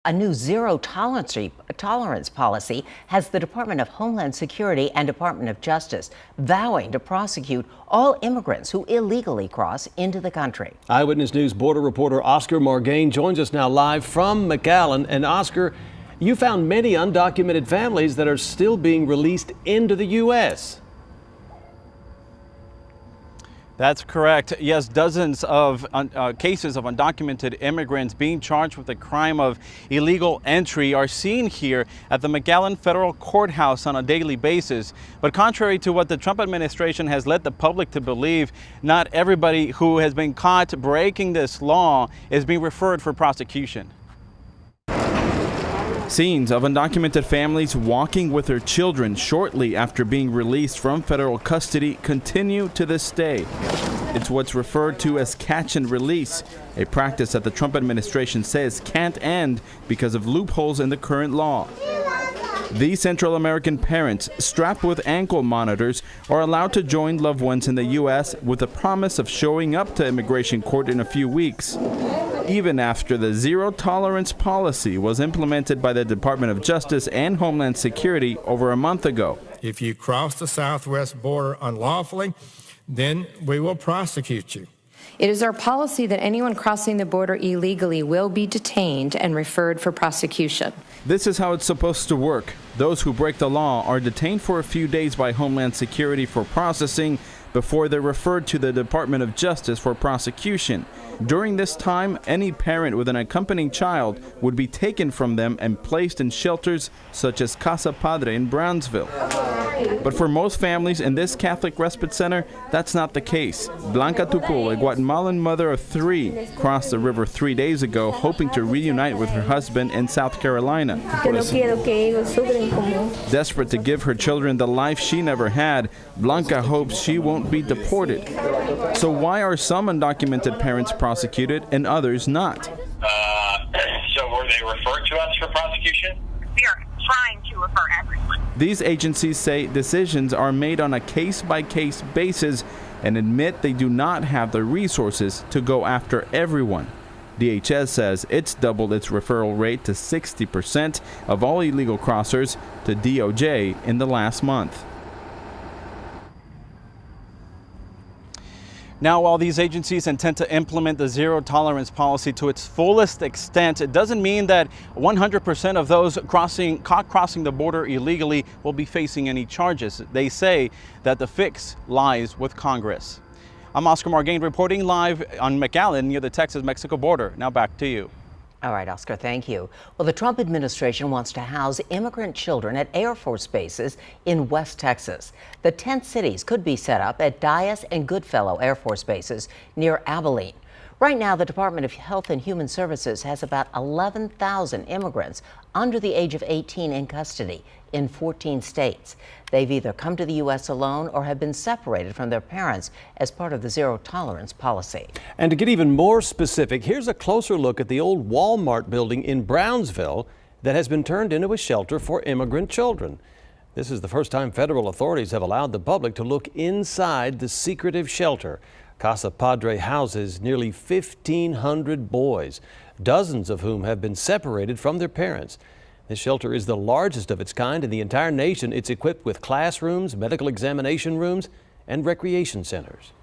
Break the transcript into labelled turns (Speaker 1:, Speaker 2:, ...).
Speaker 1: A new zero-tolerance policy has the Department of Homeland Security and Department of Justice vowing to prosecute all immigrants who illegally cross into the country.
Speaker 2: Eyewitness News border reporter Oscar Margain joins us now live from McAllen. And Oscar, you found many undocumented families that are still being released into the U.S.
Speaker 3: That's correct. Yes, dozens of cases of undocumented immigrants being charged with the crime of illegal entry are seen here at the McAllen Federal Courthouse on a daily basis. But contrary to what the Trump administration has led the public to believe, not everybody who has been caught breaking this law is being referred for prosecution. Scenes of undocumented families walking with their children shortly after being released from federal custody continue to this day. It's what's referred to as catch and release, a practice that the Trump administration says can't end because of loopholes in the current law. These Central American parents, strapped with ankle monitors, are allowed to join loved ones in the U.S. with the promise of showing up to immigration court in a few weeks, even after the zero-tolerance policy was implemented by the Department of Justice and Homeland Security over a month ago.
Speaker 4: If you cross the southwest border unlawfully, then we will prosecute you.
Speaker 5: It is our policy that anyone crossing the border illegally will be detained and referred for prosecution.
Speaker 3: This is how it's supposed to work. Those who break the law are detained for a few days by Homeland Security for processing before they're referred to the Department of Justice for prosecution. During this time, any parent with an accompanying child would be taken from them and placed in shelters such as Casa Padre in Brownsville. But for most families in this Catholic respite center, that's not the case. Blanca Tupul, a Guatemalan mother of 3, crossed the river 3 days ago, hoping to reunite with her husband in South Carolina. Desperate to give her children the life she never had, Blanca hopes she won't be deported. So why are some undocumented parents prosecuted and others not?
Speaker 6: So were they referred to us for prosecution?
Speaker 7: We are trying to refer everyone.
Speaker 3: These agencies say decisions are made on a case-by-case basis and admit they do not have the resources to go after everyone. DHS says it's doubled its referral rate to 60% of all illegal crossers to DOJ in the last month. Now, while these agencies intend to implement the zero-tolerance policy to its fullest extent, it doesn't mean that 100% of those caught crossing the border illegally will be facing any charges. They say that the fix lies with Congress. I'm Oscar Margain reporting live on McAllen near the Texas-Mexico border. Now back to you.
Speaker 1: All right, Oscar, thank you. Well, the Trump administration wants to house immigrant children at Air Force bases in West Texas. The tent cities could be set up at Dyess and Goodfellow Air Force bases near Abilene. Right now, the Department of Health and Human Services has about 11,000 immigrants under the age of 18 in custody in 14 states. They've either come to the U.S. alone or have been separated from their parents as part of the zero-tolerance policy.
Speaker 2: And to get even more specific, here's a closer look at the old Walmart building in Brownsville that has been turned into a shelter for immigrant children. This is the first time federal authorities have allowed the public to look inside the secretive shelter. Casa Padre houses nearly 1,500 boys, dozens of whom have been separated from their parents. This shelter is the largest of its kind in the entire nation. It's equipped with classrooms, medical examination rooms, and recreation centers.